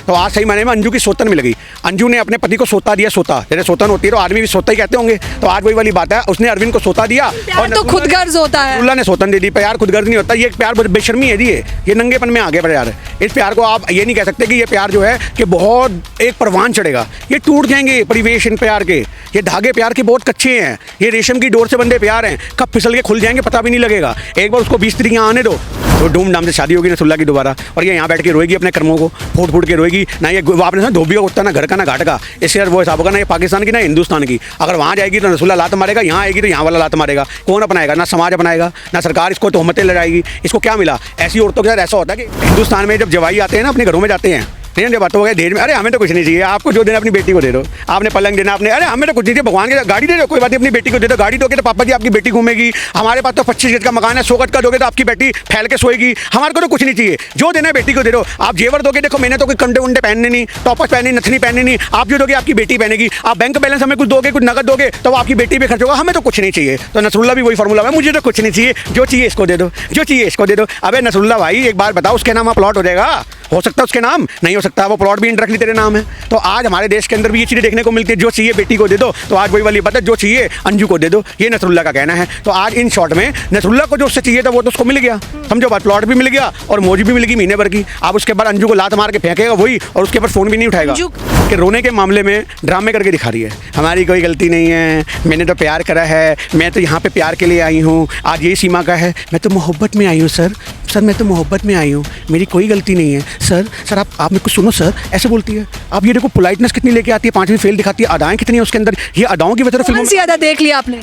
तो आज सही मायने में अंजू की सोतन मिल गई। अंजू ने अपने पति को सोता दिया, सोता जैसे सोतन होती है तो आदमी भी सोता ही कहते होंगे, तो आज वही वाली बात है, उसने अरविंद को सोता दिया और तो खुदगर्ज होता है, नसरुल्ला ने सोतन दे दी। प्यार खुदगर्ज नहीं होता, ये प्यार बेशर्मी है जी, ये नंगेपन में आगे प्यार। इस प्यार को आप ये नहीं कह सकते कि ये प्यार जो है कि बहुत एक परवान चढ़ेगा, ये टूट जाएंगे परिवेश इन प्यार के। ये धागे प्यार के बहुत कच्चे हैं, ये रेशम की डोर से बंधे प्यार हैं, कब फिसल के खुल जाएंगे पता भी नहीं लगेगा। एक बार उसको 20 तारीख यहाँ आने दो तो धूमधाम से शादी होगी नसरुल्ला की दोबारा, और ये यहाँ बैठ के रोएगी अपने कर्मों को, फूट फूट के रोएगी ना। ये आपने सुना धोबी का कुत्ता ना घर का ना घाट का, इससे वो हिसाब होगा ना ये पाकिस्तान की ना हिंदुस्तान की। अगर वहाँ जाएगी तो नसरुल्ला लात मारेगा, यहाँ आएगी तो यहाँ वाला लात मारेगा। कौन अपनाएगा? ना समाज अपनाएगा, ना सरकार इसको तोहमतें लगाएगी। इसको क्या मिला? ऐसी औरतों के साथ ऐसा होता है कि हिंदुस्तान में जब जवाई आते हैं ना अपने घरों में जाते हैं, नहीं जब बात हो गया देर में, अरे हमें तो कुछ नहीं चाहिए, आपको जो देना अपनी बेटी को दे दो। आपने पलंग देना अपने, अरे हमें तो कुछ नहीं चाहिए, भगवान की गाड़ी दे दो, कोई बात नहीं अपनी बेटी को दे दो। गाड़ी दोगे तो पापा जी आपकी बेटी घूमेगी, हमारे पास तो 25 गज का मकान है, 100 गज का दोगे तो आपकी बेटी फैल के सोएगी। हमारे को तो कुछ नहीं चाहिए, जो देना है बेटी को दे दो। आप जेवर दोगे, देखो मैंने तो कोई कंडे उंडे पहनने नहीं, टॉपर्स पहननी, नथनी पहननी नहीं, आप जो दोगे आपकी बेटी पहनेगी। आप बैंक बैलेंस हमें कुछ दोगे, कुछ नगद दोगे तो आपकी बेटी पे खर्च होगा, हमें तो कुछ नहीं चाहिए। तो नसरुल्ला भी वही फॉर्मूला है, मुझे तो कुछ नहीं चाहिए, जो चाहिए इसको दे दो, जो चाहिए इसको दे दो। अबे नसरुल्ला भाई एक बार बताओ, उसके नाम प्लॉट हो जाएगा? हो सकता है उसके नाम नहीं हो सकता, वो प्लॉट भी इंडायरेक्टली तेरे नाम है। तो आज हमारे देश के अंदर भी ये चीज़ें देखने को मिलती है, जो चाहिए बेटी को दे दो, तो आज वही वाली बात है, जो चाहिए अंजू को दे दो, ये नसरुल्ला का कहना है। तो आज इन शॉर्ट में नसरुल्ला को जो उससे चाहिए था वो तो उसको मिल गया, समझो बात, प्लॉट भी मिल गया और मौज भी मिल गई महीने भर की। अब उसके बाद अंजू को लात मार के फेंकेगा वही, और उसके बाद फ़ोन भी नहीं उठाएगा कि रोने के मामले में ड्रामे करके दिखा रही है, हमारी कोई गलती नहीं है, मैंने तो प्यार करा है, मैं तो यहाँ पे प्यार के लिए आई हूँ। आज ये सीमा का है, मैं तो मोहब्बत में आई हूँ सर, मैं तो मोहब्बत में आई हूँ, मेरी कोई गलती नहीं है सर आप मेरे को सुनो सर, ऐसे बोलती है। आप ये देखो पोलाइटनेस कितनी लेके आती है, 5वीं फेल दिखाती है, अदाएं कितनी है उसके अंदर, ये अदाओं की वजह से फिल्म ज्यादा देख लिया आपने।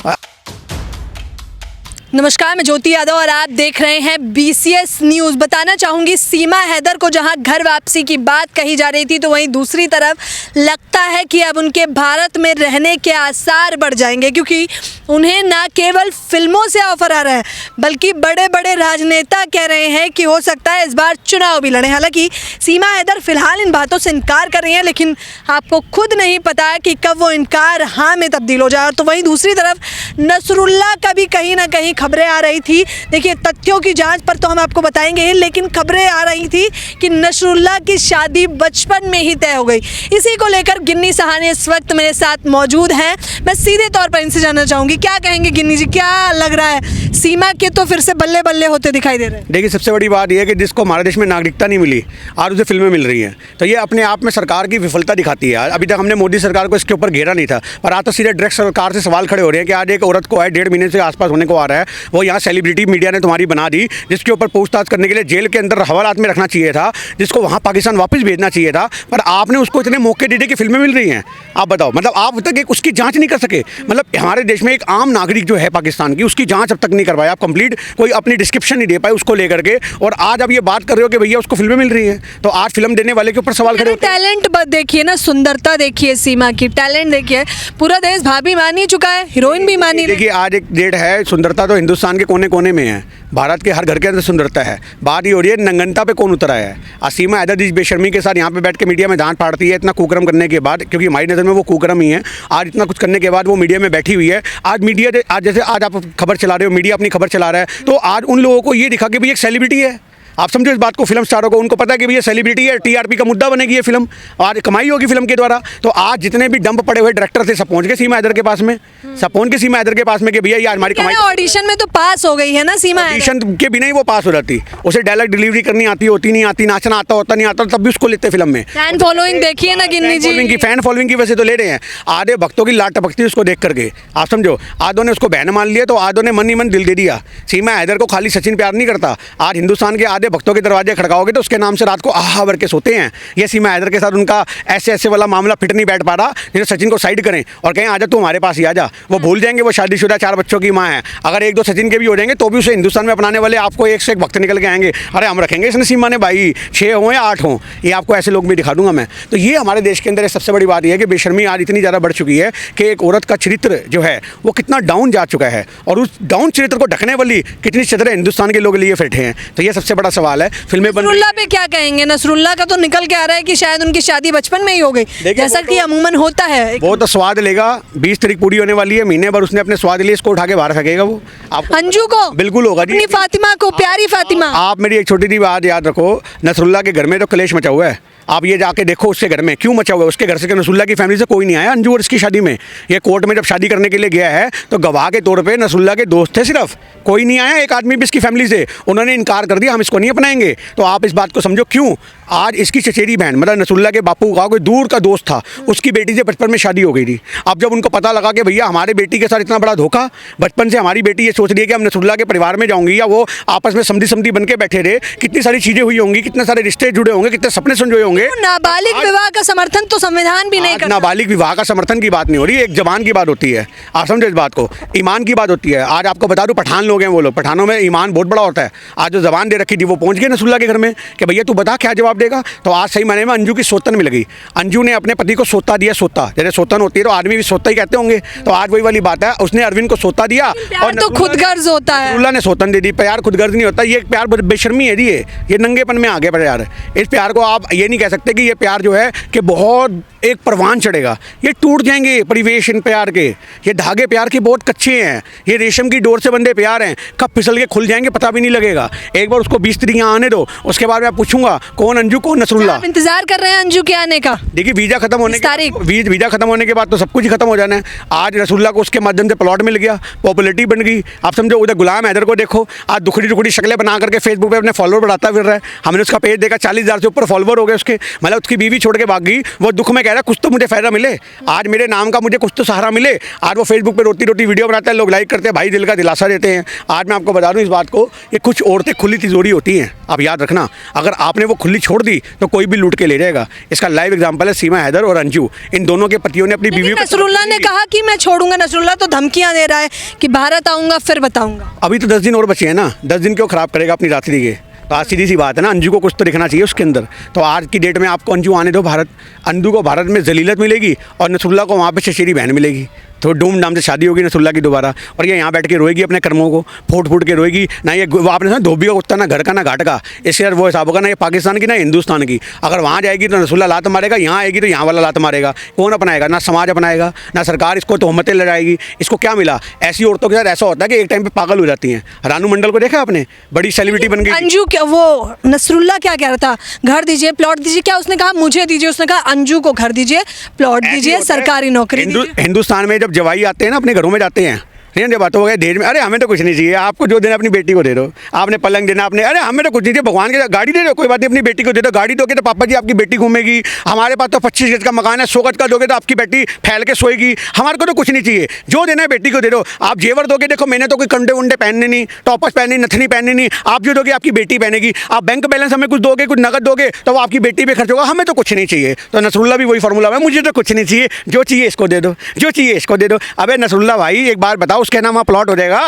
नमस्कार, मैं ज्योति यादव और आप देख रहे हैं BCS न्यूज़। बताना चाहूँगी, सीमा हैदर को जहां घर वापसी की बात कही जा रही थी, तो वहीं दूसरी तरफ लगता है कि अब उनके भारत में रहने के आसार बढ़ जाएंगे, क्योंकि उन्हें ना केवल फिल्मों से ऑफर आ रहा है, बल्कि बड़े बड़े राजनेता कह रहे हैं कि हो सकता है इस बार चुनाव भी लड़ें। हालांकि सीमा हैदर फिलहाल इन बातों से इनकार कर रही हैं, लेकिन आपको खुद नहीं पता कि कब वो इनकार हाँ में तब्दील हो जाए। तो वहीं दूसरी तरफ नसरुल्ला का भी कहीं ना कहीं खबरें आ रही थी। देखिए, तथ्यों की जांच पर तो हम आपको बताएंगे, लेकिन खबरें आ रही थी कि नसरुल्ला की शादी बचपन में ही तय हो गई। इसी को लेकर गिन्नी सहानी इस वक्त मेरे साथ मौजूद हैं। मैं सीधे तौर पर इनसे जानना चाहूँगी, क्या कहेंगे गिन्नी जी, क्या लग रहा है? सीमा के तो फिर से बल्ले बल्ले होते दिखाई दे रहे हैं। देखिए, सबसे बड़ी बात यह है कि जिसको हमारे देश में नागरिकता नहीं मिली और उसे फिल्में मिल रही हैं, तो ये अपने आप में सरकार की विफलता दिखाती है। अभी तक हमने मोदी सरकार को इसके ऊपर घेरा नहीं था, पर आज तो सीधे डायरेक्ट सरकार से सवाल खड़े हो रहे हैं कि आज एक औरत को है 1.5 महीने से आसपास होने को आ रहा है, वो यहाँ सेलिब्रिटी मीडिया ने तुम्हारी बना दी, जिसके ऊपर पूछताछ करने के लिए जेल के अंदर हवालात में रखना चाहिए था, जिसको वहाँ पाकिस्तान वापस भेजना चाहिए था, पर आपने उसको इतने मौके दे दिए कि फिल्में मिल रही हैं। आप बताओ, मतलब आप तक एक उसकी जांच नहीं कर सके। मतलब हमारे देश में एक आम नागरिक जो है पाकिस्तान की, उसकी जांच अब तक नहीं करवाया आप कंप्लीट, कोई अपनी डिस्क्रिप्शन नहीं दे पाए उसको लेकर के, और आज आप ये बात कर रहे हो कि भैया उसको फिल्में मिल रही हैं, तो आज फिल्म देने वाले के ऊपर सवाल खड़े होते हैं। टैलेंट देखिए ना, सुंदरता देखिए, सीमा की टैलेंट देखिए, पूरा देश भाभी मान ही चुका है, हीरोइन भी मानी। देखिए, आज एक डेट है, सुंदरता तो हिंदुस्तान के कोने कोने में है, भारत के हर घर के अंदर सुंदरता है। बात ये हो रही है नंगनता पे कौन उतर आया है। सीमा हैदर जिस बेशर्मी के साथ यहाँ पे बैठ के मीडिया में दांत फाड़ती है, इतना कुकर्म करने के बाद, क्योंकि हमारी नज़र में वो कुकर्म ही है, आज इतना कुछ करने के बाद वो मीडिया में बैठी हुई है। आज मीडिया, आज जैसे आज आप खबर चला रहे हो, मीडिया अपनी खबर चला रहा है, तो आज उन लोगों को ये दिखा कि भाई एक सेलिब्रिटी है। आप समझो इस बात को, फिल्म स्टारों को उनको पता है कि भैया सेलिब्रिटी है, टीआरपी का मुद्दा बनेगी ये फिल्म, और कमाई होगी फिल्म के द्वारा। तो आज जितने भी डंप पड़े हुए डायरेक्टर थे सब पहुंच गए सीमा हैदर के पास में, सब पहुंच गए सीमा हैदर के पास में कि भैया ये हमारी कमाई। ऑडिशन में तो पास हो गई है ना सीमा, ऑडिशन के बिना ही वो पास हो जाती, उसे डायलॉग डिलीवरी करनी आती होती नहीं आती, नाचना आता होता नहीं आता, तब भी उसको लेते फिल्म में। फैन फॉलोइंग देखिए ना गिन्नी जी, फैन फॉलोइंग की वजह से तो ले रहे हैं। आधे भक्तों की लाट टपकती है उसको देख करके, आप समझो। आधों ने उसको बहन मान लिया, तो आधों ने मन ही मन दिल दे दिया। सीमा हैदर को खाली सचिन प्यार नहीं करता, आज हिंदुस्तान के आधे भक्तों के दरवाजे खड़काओगे तो उसके नाम से रात को आहा भर के सोते हैं। ये सीमा हैदर के साथ उनका ऐसे वाला मामला फिट नहीं बैठ पा रहा, जैसे सचिन को साइड करें और कहें आजा तू हमारे पास ही आजा। वो भूल जाएंगे वो शादीशुदा 4 बच्चों की माँ है। अगर 1-2 सचिन के भी हो जाएंगे तो भी उसे हिंदुस्तान में अपनाने वाले आपको एक से एक भक्त निकल के आएंगे, अरे हम रखेंगे इसने सीमा ने भाई, 6 हों या 8 हों, ये आपको ऐसे लोग भी दिखा दूंगा मैं। तो ये हमारे देश के अंदर सबसे बड़ी बात यह है कि बेशर्मी आज इतनी ज़्यादा बढ़ चुकी है कि एक औरत का चरित्र जो है वो कितना डाउन जा चुका है, और उस डाउन चरित्र को ढकने वाली कितनी चदरें हिंदुस्तान के लोग लिए बैठे हैं। तो ये सबसे बड़ा सवाल है। फिल्में नसरुल्ला पे क्या कहेंगे? नसरुल्ला का तो निकल के आ रहा है कि शायद उनकी शादी बचपन में ही हो गई, जैसा कि अमूमन होता है। वो तो स्वाद लेगा, 20 तारीख पूरी होने वाली है, महीने भर उसने अपने स्वाद लिए, इसको उठा के बाहर फेंकेगा वो। अंजू को बिल्कुल होगा जी, अपनी फातिमा को, प्यारी फातिमा। आप मेरी एक छोटी सी बात याद रखो, नसरुल्ला के घर में तो कलेश मचा हुआ है। आप ये जाके देखो उसके घर में क्यों मचा हुआ है। उसके घर से नसरुल्ला की फैमिली से कोई नहीं आया अंजू और इसकी शादी में। ये कोर्ट में जब शादी करने के लिए गया है तो गवाह के तौर पे नसरुल्ला के दोस्त थे, सिर्फ कोई नहीं आया एक आदमी भी इसकी फैमिली से। उन्होंने इनकार कर दिया, हम इसको नहीं अपनाएंगे। तो आप इस बात को समझो क्यों आज इसकी चचेरी बहन मतलब नसरुल्ला के बापू का कोई दूर का दोस्त था, उसकी बेटी से बचपन में शादी हो गई थी। अब जब उनको पता लगा कि भैया हमारे बेटी के साथ इतना बड़ा धोखा, बचपन से हमारी बेटी ये सोच रही है कि हम नसरुल्ला के परिवार में जाऊंगी या वो आपस में समधी समधी बन के बैठे रहे, कितनी सारी चीज़ें हुई होंगी, कितने सारे रिश्ते जुड़े होंगे, कितने सपने संजोए होंगे। नाबालिग विवाह का समर्थन तो संविधान भी नहीं करता। नाबालिग विवाह का समर्थन की बात नहीं हो रही, एक जबान की बात होती है। आप समझो इस बात को, ईमान की बात होती है। आज आपको बता दूं पठान लोग हैं वो लोग, पठानों में ईमान बहुत बड़ा होता है। आज जो जबान दे रखी थी वो पहुंच गई नसरुल्ला के घर में कि भैया तू बता क्या जवाब देगा। तो आज सही मायने में अंजू की सोतन मिल गई। अंजू ने अपने पति को सोता दिया, सोता जैसे सोतन होती है तो आदमी भी सोता ही कहते होंगे। तो आज वही वाली बात है, उसने अरविंद को सोता दिया और तो खुदगर्ज होता है। नसरुल्ला ने सोतन दे दी। प्यार खुदगर्ज नहीं होता, ये प्यार बेशर्मी है ये नंगेपन में आगे बढ़ यार। इस प्यार को आप ये नहीं कह सकते कि ये प्यार जो है कि बहुत एक परवान चढ़ेगा। ये टूट जाएंगे परिवेश इन प्यार के। ये धागे प्यार के बहुत कच्चे हैं, ये रेशम की डोर से बंधे प्यार हैं, कब फिसल के खुल जाएंगे पता भी नहीं लगेगा। एक बार उसको 20 तरीक आने दो, उसके बाद मैं पूछूंगा कौन अंजू कौन नसरुल्ला। आप इंतजार कर रहे हैं अंजू के आने का? देखिए वीज़ा खत्म होने तारीख वीज़ा खत्म होने के बाद तो सब कुछ ही खत्म हो जाना है। आज नसरुल्ला को उसके माध्यम से प्लॉट मिल गया, पॉपुलरिटी बन गई। आप समझो उधर गुलाम हैदर को देखो, आज दुखड़ी दुखड़ी शक्लें बना करके फेसबुक पे अपने फॉलोअर बढ़ाता फिर रहा है। हमने उसका पेज देखा 40,000 से ऊपर फॉलोअर हो गए उसके। मतलब उसकी बीवी छोड़ के भाग गई, वो दुख में कह रहा है कुछ तो मुझे फायदा मिले, आज मेरे नाम का मुझे कुछ तो सहारा मिले। आज वो फेसबुक पे रोटी रोटी वीडियो बनाता है, लोग लाइक करते हैं, भाई दिल का दिलासा देते हैं। आज मैं आपको बता दूं इस बात को, ये कुछ औरतें खुली तिजोरी होती हैं, आप याद रखना। अगर आपने वो खुली छोड़ दी तो कोई भी लूट के ले जाएगा। इसका लाइव एग्जांपल है सीमा हैदर और अंजू। इन दोनों के पतियों ने अपनी बीवी को। नसरुल्ला ने कहा कि मैं छोड़ूंगा, नसरुल्ला तो धमकियां दे रहा है कि भारत आऊंगा फिर बताऊंगा। अभी तो 10 दिन और बचे हैं ना, 10 दिन क्यों खराब करेगा अपनी रात्रि के। तो आज सीधी सी बात है ना, अंजू को कुछ तो दिखना चाहिए उसके अंदर। तो आज की डेट में आपको अंजू आने दो भारत, अंजू को भारत में जलीलत मिलेगी और नसरुल्ला को वहाँ पे चचेरी बहन मिलेगी। तो धूमधाम से शादी होगी नसरुल्ला की दोबारा, और ये यहाँ बैठ के रोएगी अपने कर्मों को, फूट फूट के रोएगी ना। ये आपने सुना धोबी का कुत्ता ना घर का ना घाट का, इससे यार वो हिसाब होगा ना ये पाकिस्तान की ना हिंदुस्तान की। अगर वहाँ जाएगी तो नसरुल्ला लात मारेगा, यहाँ आएगी तो यहाँ वाला लात मारेगा। कौन अपनाएगा? ना समाज अपनाएगा, ना सरकार इसको तोहमतें लगाएगी। इसको क्या मिला? ऐसी औरतों के साथ ऐसा होता है कि एक टाइम पे पागल हो जाती हैं। रानू मंडल को देखा आपने, बड़ी सेलिब्रिटी बन गई। अंजू क्या, वो नसरुल्ला क्या कह रहा था? घर दीजिए, प्लॉट दीजिए। क्या उसने कहा मुझे दीजिए? उसने कहा अंजू को घर दीजिए, प्लॉट दीजिए, सरकारी नौकरी दीजिए। हिंदुस्तान में जब जवाई आते हैं ना अपने घरों में जाते हैं, नहीं जब बात हो गई दहेज में, अरे हमें तो कुछ नहीं चाहिए, आपको जो देना अपनी बेटी को दे दो। आपने पलंग देना अपने, अरे हमें तो कुछ नहीं चाहिए, भगवान की गाड़ी दे दो, कोई बात नहीं अपनी बेटी को दे दो। गाड़ी दोगे तो पापा जी आपकी बेटी घूमेगी, हमारे पास तो 25 गज का मकान है, 100 गज का दोगे तो आपकी बेटी फैल के सोएगी। हमारे को तो कुछ नहीं चाहिए, जो देना है बेटी को दे दो। आप जेवर दोगे, देखो मैंने तो कोई कंडे वंडे पहनने नहीं, टॉपर्स पहननी, नथनी पहननी नहीं, आप जो दोगे आपकी बेटी पहनेगी। आप बैंक बैलेंस हमें कुछ दोगे, कुछ नगद दोगे तो वो आपकी बेटी पे खर्च होगा, हमें तो कुछ नहीं चाहिए। तो नसरुल्ला भी वही फॉर्मूला है, मुझे तो कुछ नहीं चाहिए, जो चाहिए इसको दे दो, जो चाहिए इसको दे दो। अबे नसरुल्ला भाई एक बार बताओ, उसके नाम प्लॉट हो जाएगा?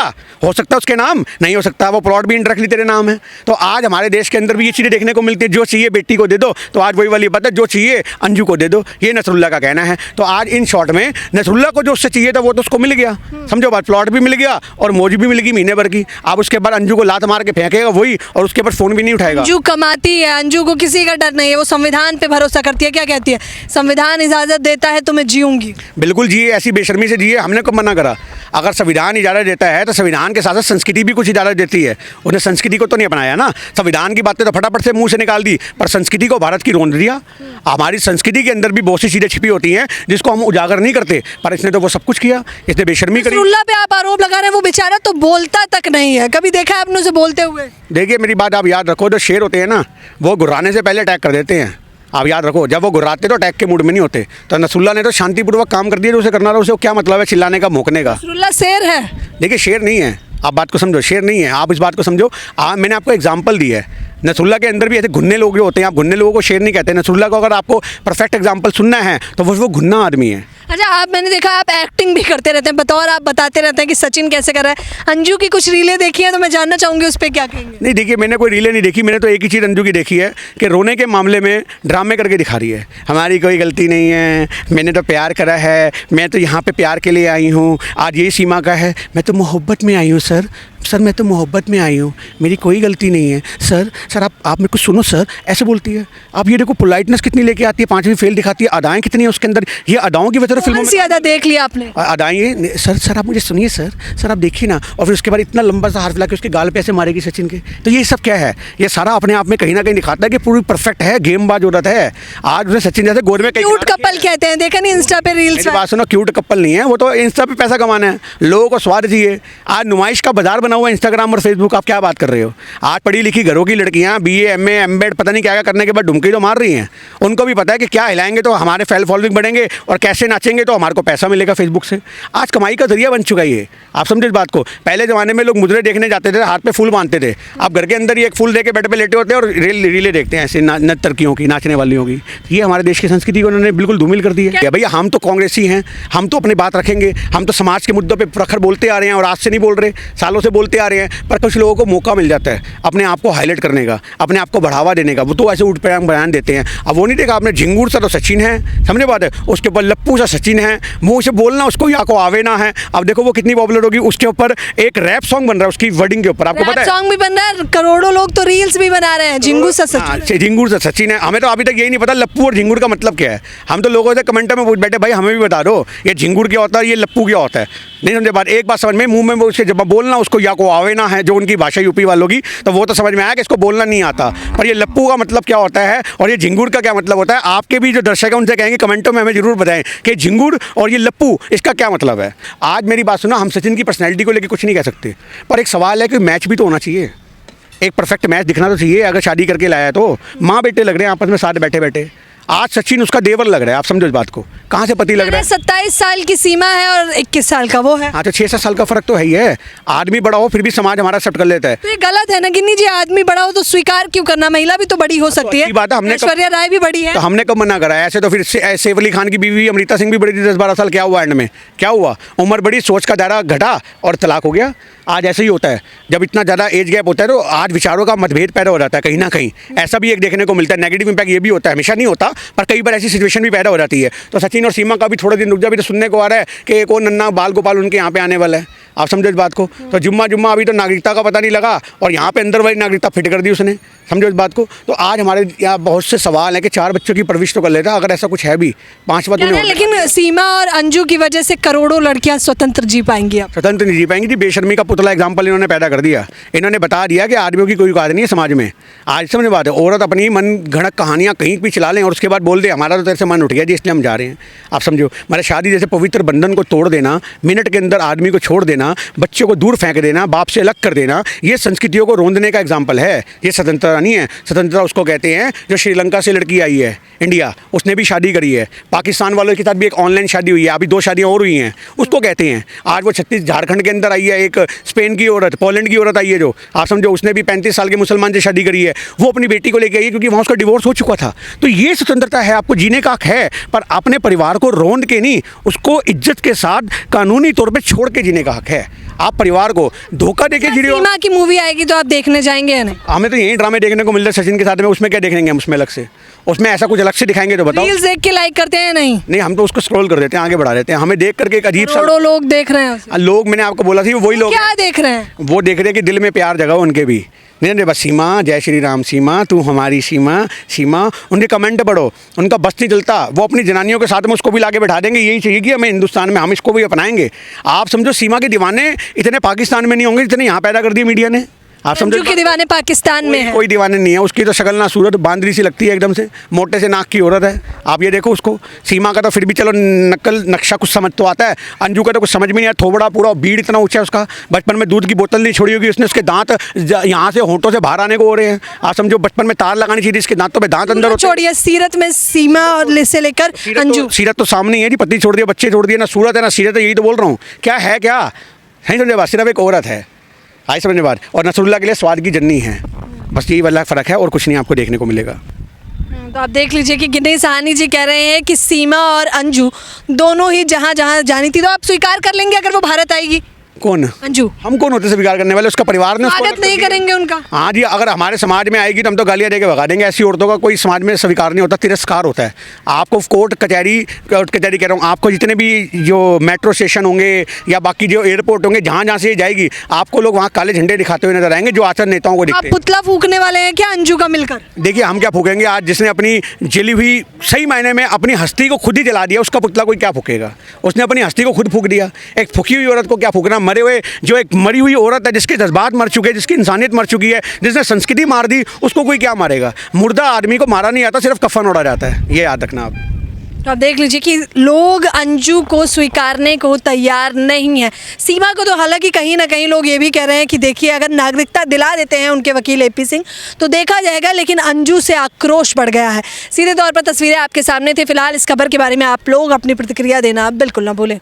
हो सकता है उसके नाम नहीं हो सकता, वो प्लॉट भी इंडायरेक्टली तेरे नाम है। तो आज हमारे देश के अंदर भी ये चीज़ें देखने को मिलती है, जो चाहिए बेटी को दे दो। तो आज वही वाली बात है, जो चाहिए अंजू को दे दो, ये नसरुल्ला का कहना है। तो आज इन शॉर्ट में नसरुल्ला को जो उससे चाहिए था वो तो उसको मिल गया, समझो बात, प्लॉट भी मिल गया और मौज भी मिल गई महीने भर की। अब उसके बाद अंजू को लात मार के फेंकेगा वही, और उसके बाद फोन भी नहीं उठाएगा। अंजू कमाती है, अंजू को किसी का डर नहीं है, वो संविधान पे भरोसा करती है। क्या कहती है? संविधान इजाजत देता है तो मैं जीऊंगी। बिल्कुल जिए, ऐसी बेशर्मी से जिए, हमने कब मना करा? अगर संविधान इजाज़त देता है तो संविधान के साथ साथ संस्कृति भी कुछ इजाज़त देती है। उसने संस्कृति को तो नहीं अपनाया ना, संविधान की बातें तो फटाफट से मुंह से निकाल दी, पर संस्कृति को भारत की रोंद दिया। हमारी संस्कृति के अंदर भी बहुत सी चीज़ें छिपी होती हैं जिसको हम उजागर नहीं करते, पर इसने तो वो सब कुछ किया, इसने बेशर्मी करी। नसरुल्ला पे आप आरोप लगा रहे हैं, वो बेचारा तो बोलता तक नहीं है, कभी देखा है आपने उसे बोलते हुए? देखिए मेरी बात आप याद रखो, जो शेर होते हैं ना वो गुर्राने से पहले अटैक कर देते हैं। आप याद रखो, जब वो गुर्राते तो अटैक के मूड में नहीं होते। तो नसरुल्ला ने तो शांतिपूर्वक काम कर दिया, जो उसे करना रहा। उसे क्या मतलब है चिल्लाने का, भौंकने का? नसरुल्ला शेर है? देखिए शेर नहीं है, आप बात को समझो, शेर नहीं है। आप इस बात को समझो, मैंने आपको एग्जांपल दी है। नसरुल्ला के अंदर भी ऐसे घुन्ने लोग जो होते हैं, आप घुन्ने लोगों को शेर नहीं कहते। नसरुल्ला को अगर आपको परफेक्ट एग्जांपल सुनना है तो वो घुन्ना आदमी है। अच्छा, आप, मैंने देखा आप एक्टिंग भी करते रहते हैं, बतौर आप बताते रहते हैं कि सचिन कैसे कर रहा है। अंजू की कुछ रीलें देखी हैं तो मैं जानना चाहूँगी उस पर क्या कहेंगे? नहीं देखिए, मैंने कोई रीलें नहीं देखी, मैंने तो एक ही चीज़ अंजू की देखी है कि रोने के मामले में ड्रामे करके दिखा रही है। हमारी कोई गलती नहीं है, मैंने तो प्यार करा है, मैं तो यहाँ पे प्यार के लिए आई हूँ, आज यही सीमा का है, मैं तो मोहब्बत में आई हूँ सर, सर मैं तो मोहब्बत में आई हूँ, मेरी कोई गलती नहीं है। सर आप मेरे को सुनो सर, ऐसे बोलती है। आप ये देखो पोलाइटनेस कितनी लेके आती है, 5वीं फेल दिखाती है, अदाएँ कितनी है उसके अंदर। ये अदाओं की वजह से फिल्मों कौन सी अदा देख लिया आपने? अदाएँ है। सर आप मुझे सुनिए सर आप देखिए ना। और फिर उसके बाद इतना लंबा सा हाथ फैला के उसके गाल पे ऐसे मारेगी सचिन के। तो ये सब क्या है? ये सारा अपने आप में कहीं ना कहीं दिखाता है कि पूरी परफेक्ट है, गेमबाज औरत है। आज उसने सचिन जैसे गोद में क्यूट कपल कहते हैं, देखा नहीं इंस्टा पे रील्स? मेरी बात सुनो, क्यूट कपल नहीं है वो, तो इंस्टा पे पैसा कमाना है, लोगों को स्वाद चाहिए। आज नुमाइश का बाजार बना हुआ है इंस्टाग्राम और फेसबुक। आप क्या बात कर रहे हो? आज पढ़ी लिखी घरों की लड़कियां BA MA MBEd पता नहीं क्या क्या करने के बाद ढुमकी तो मार रही हैं। उनको भी पता है कि क्या हिलाएंगे तो हमारे फॉलोइंग बढ़ेंगे और कैसे नाचेंगे तो हमारे को पैसा मिलेगा फेसबुक से। आज कमाई का जरिया बन चुका है ये। आप समझे इस बात को? पहले ज़माने में लोग मुद्रे देखने जाते थे, हाथ पे फूल बांधते थे। आप घर के अंदर ही एक फूल दे के बेड पे लेटे होते हैं और रीलें देखते हैं ऐसे नर्तकियों की, नाचने वालियों की। ये हमारे देश की संस्कृति को उन्होंने बिल्कुल धूमिल कर दी है। भैया हम तो कांग्रेसी हैं, हम तो अपनी बात रखेंगे, हम तो समाज के मुद्दों पे प्रखर बोलते आ रहे हैं और आज से नहीं बोल रहे, सालों से बोलते आ रहे हैं। पर कुछ लोगों को मौका मिल जाता है अपने आप को हाईलाइट करने का, अपने आप को बढ़ावा देने का, वो तो ऐसे उठ पटांग बयान देते हैं। अब वो नहीं देखा आपने, झिंगूर सा तो सचिन है, समझे बात है, उसके ऊपर लप्पू सा सचिन है, मुँह से बोलना उसको या को आवे ना है। अब देखो वो कितनी पॉपुलर होगी। उसके ऊपर एक रैप सॉन्ग बन रहा है उसकी वर्डिंग के ऊपर, आपको पता है? सॉन्ग भी बन रहा है, करोड़ों लोग तो रील्स भी बना रहे हैं। झिंगूर सा सचिन, झिंगूर सा सचिन है। हमें तो अभी तक यही नहीं पता लप्पू और झिंगूर का मतलब क्या है। हम तो लोगों से कमेंटों में पूछ बैठे, भाई हमें भी बता दो ये झिंगूर क्या होता है, ये लप्पू क्या होता है। नहीं समझे बात? एक बात समझ में, मुंह में उसके जब बोलना उसको या को आवे ना है, जो उनकी भाषा यूपी वालों की, तो वो तो समझ में आया कि इसको बोलना नहीं आता। पर ये लप्पू का मतलब क्या होता है और ये झिंगूर का क्या मतलब होता है, आपके भी जो दर्शक हैं उनसे कहेंगे कमेंटों में हमें जरूर बताएं कि झिंगूर और ये लप्पू इसका क्या मतलब है। आज मेरी बात सुना, हम सचिन की पर्सनैलिटी को लेकर कुछ नहीं कह सकते, पर एक सवाल है कि मैच भी तो होना चाहिए, एक परफेक्ट मैच दिखना तो चाहिए। अगर शादी करके लाया है तो माँ बेटे लग रहे हैं आपस में साथ बैठे बैठे। आज सचिन उसका देवर लग रहा है, आप समझो इस बात को, कहाँ से पति लग रहा है। 27 साल की सीमा है और 21 साल का वो है। हाँ तो 6-7 साल का फर्क तो है ही है। आदमी बड़ा हो फिर भी समाज हमारा एक्सेप्ट कर लेता है। तो ये गलत है ना गिन्नी जी, आदमी बड़ा हो तो स्वीकार क्यों करना? महिला भी तो बड़ी हो सकती है, बात है। हमने ऐश्वर्या राय भी बड़ी है, तो हमने कब मना करा? ऐसे तो फिर सैफ अली खान की बीवी अमृता सिंह भी बड़ी थी 10-12 साल। क्या हुआ एंड में? क्या हुआ? उम्र बड़ी, सोच का दायरा घटा और तलाक हो गया। आज ऐसे ही होता है, जब इतना ज़्यादा एज गैप होता है तो आज विचारों का मतभेद पैदा हो जाता है कहीं ना कहीं। ऐसा भी एक देखने को मिलता है। नेगेटिव इंपैक्ट ये भी होता है, हमेशा नहीं होता पर कई बार ऐसी सिचुएशन भी पैदा हो जाती है। तो सचिन और सीमा का भी थोड़े दिन रुक जा, भी तो सुनने को आ रहा है कि एक और नन्ना बाल गोपाल उनके यहाँ पे आने वाला है। आप समझो इस बात को? तो जुम्मा अभी तो नागरिकता का पता नहीं लगा और यहाँ पे अंदर वाली नागरिकता फिट कर दी उसने, समझो इस बात को। तो आज हमारे यहाँ बहुत से सवाल हैं कि 4 बच्चों की परवरिश तो कर लेता, अगर ऐसा कुछ है भी 5वां तो नहीं। लेकिन सीमा और अंजू की वजह से करोड़ों लड़कियां स्वतंत्र जी पाएंगी। अब स्वतंत्र नहीं जी पाएंगी जी। बेशर्मी का पुतला एग्जाम्पल इन्होंने पैदा कर दिया। इन्होंने बता दिया कि आदमियों की कोई औकात नहीं है समाज में। आज समझ बात है, औरत अपनी मन घड़क कहानियाँ कहीं भी चला लें और उसके बाद बोल दे हमारा तो तेरे से मन उठ गया जी इसलिए हम जा रहे हैं। आप समझो, हमारे शादी जैसे पवित्र बंधन को तोड़ देना, मिनट के अंदर आदमी को छोड़ देना, बच्चों को दूर फेंक देना, बाप से अलग कर देना, ये संस्कृतियों को रोंदने का एग्जाम्पल है। ये स्वतंत्रता नहीं है। स्वतंत्रता उसको कहते हैं जो श्रीलंका से लड़की आई है इंडिया, उसने भी शादी करी है। पाकिस्तान वालों के साथ भी एक ऑनलाइन शादी हुई है, अभी 2 शादियाँ और हुई हैं, उसको कहते हैं। आज वो झारखंड के अंदर आई है, एक स्पेन की औरत, पोलैंड की औरत आई है जो, आप समझो, उसने भी 35 साल के मुसलमान से शादी करी है। वो अपनी बेटी को लेके आई है क्योंकि वहाँ उसका डिवोर्स हो चुका था। तो ये स्वतंत्रता है, आपको जीने का हक है, पर अपने परिवार को रोंद के नहीं, उसको इज्जत के साथ कानूनी तौर पे छोड़ के जीने का हक है। आप परिवार को धोखा देके जी रहे हो। सीमा की मूवी आएगी तो आप देखने जाएंगे या नहीं? हमें तो यही ड्रामे देखने को मिल रहे हैं सचिन के साथ में, उसमें क्या देखेंगे हम? उसमें अलग से, उसमें ऐसा कुछ अलग से दिखाएंगे तो बताओ। रील्स देख के लाइक करते हैं? नहीं, हम तो उसको स्क्रॉल कर देते हैं, आगे बढ़ा देते हैं। हमें देख करके एक अजीब सा लोग देख रहे हैं। लोग, मैंने आपको बोला था वही लोग क्या देख रहे हैं? वो देख रहे हैं कि दिल में प्यार जगा उनके भी। नहीं बस सीमा, जय श्री राम सीमा, तू हमारी सीमा, सीमा। उनके कमेंट पढ़ो, उनका बस नहीं चलता। वो अपनी जनानियों के साथ में उसको भी लाके बैठा देंगे। यही चाहिए कि हमें हिंदुस्तान में, हम इसको भी अपनाएंगे। आप समझो सीमा के दीवाने इतने पाकिस्तान में नहीं होंगे जितने यहाँ पैदा कर दिए मीडिया ने। आप समझो के दीवाने पाकिस्तान में है। कोई दीवाने नहीं है। उसकी तो शक्ल ना सूरत बांदरी सी लगती है एकदम से, मोटे से नाक की औरत है। आप ये देखो उसको। सीमा का तो फिर भी चलो नकल नक्शा कुछ समझ तो आता है, अंजू का तो कुछ समझ में नहीं आया। थोबड़ा पूरा भीड़ इतना ऊंचा है उसका, बचपन में दूध की बोतल नहीं छोड़ी होगी उसने, उसके दांत यहाँ से होंठों से बाहर आने को हो रहे हैं। आप समझो बचपन में तार लगानी चाहिए, इसके दांतों पे दांत अंदर छोड़िए। सीरत में सीमा और से लेकर अंजू, सीरत तो सामने ही है जी, पति छोड़ दिया, बच्चे छोड़ दिए, ना सूरत है ना सीरत है। यही तो बोल रहा हूँ, क्या है, क्या है, समझे बात, सिर्फ एक औरत है। आई समझने बात। और नसरुल्लाह के लिए स्वाद की जन्नी है, बस यही वाला फ़र्क है और कुछ नहीं आपको देखने को मिलेगा। तो आप देख लीजिए कि गिन्नी सहानी जी कह रहे हैं कि सीमा और अंजू दोनों ही जहाँ जहाँ जानी थी तो आप स्वीकार कर लेंगे अगर वो भारत आएगी? कौन? अंजू। हम कौन होते स्वीकार करने वाले? उसका परिवार ने उसको स्वागत अलग कर नहीं दिया। करेंगे उनका? हाँ जी, अगर हमारे समाज में आएगी तो हम तो गालियाँ देके भगा देंगे। ऐसी औरतों का कोई समाज में स्वीकार नहीं होता, तिरस्कार होता है। आपको कोर्ट कचहरी कह रहा हूँ, आपको जितने भी जो मेट्रो स्टेशन होंगे या बाकी जो एयरपोर्ट होंगे, जहाँ जहाँ से ये जाएगी, आपको लोग वहाँ काले झंडे दिखाते हुए नजर आएंगे, जो आचार नेताओं को आप दिखते हैं। पुतला फूकने वाले हैं क्या अंजू का मिलकर? देखिए, हम क्या फूकेंगे? आज जिसने अपनी जली हुई, सही मायने में अपनी हस्ती को खुद ही जला दिया, उसका पुतला कोई क्या फूकेगा? उसने अपनी हस्ती को खुद फूक दिया। एक फूकी हुई औरत को क्या फूकना? मरे हुए, जो एक मरी हुई औरत है, जिसके जज्बात मर चुके हैं, जिसकी इंसानियत मर चुकी है, जिसने संस्कृति मार दी, उसको कोई क्या मारेगा? मुर्दा आदमी को मारा नहीं जाता, सिर्फ कफन ओढ़ा जाता है। ये याद रखना आप। तो आप देख लीजिए कि लोग अंजू को स्वीकारने को तैयार नहीं है। सीमा को तो हालांकि कहीं ना कहीं लोग ये भी कह रहे हैं कि देखिए, अगर नागरिकता दिला देते हैं उनके वकील एपी सिंह तो देखा जाएगा, लेकिन अंजू से आक्रोश बढ़ गया है। सीधे तौर पर तस्वीरें आपके सामने थी। फिलहाल इस खबर के बारे में आप लोग अपनी प्रतिक्रिया देना बिल्कुल ना भूलें।